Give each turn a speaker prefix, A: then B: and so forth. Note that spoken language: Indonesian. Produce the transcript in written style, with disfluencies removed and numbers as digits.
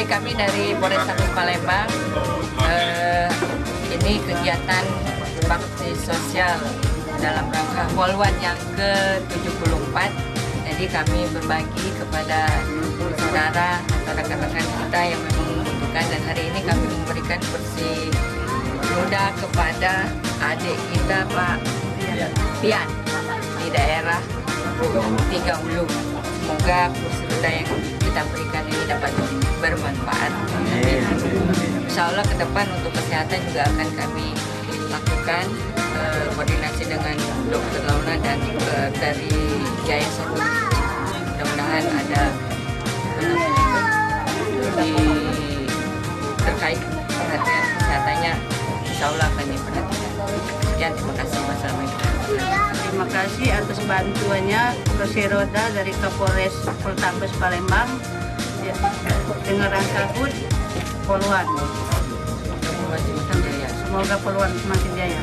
A: Baik, kami dari Polrestabes Palembang, ini kegiatan bakti sosial dalam rangka Poluan yang ke-74. Jadi kami berbagi kepada saudara atau rekan-rekan kita yang memang membutuhkan, dan hari ini kami memberikan kursi roda kepada adik kita Pak Pian di daerah Tiga Ulu. Semoga kursi roda yang kita berikan ini dapat bermanfaat. Insya Allah ke depan untuk kesehatan juga akan kami lakukan koordinasi dengan Dr. Launa dan dari Jaya Satu. Mudah-mudahan ada terkait perhatian kesehatannya, insya Allah akan diperhatikan. Sekian, terima kasih. Wassalamualaikum.
B: Terima kasih atas bantuannya kursi roda dari Kapolres Polrestabes Palembang dengan rangka HUT Poluan. Semoga Poluan semakin jaya.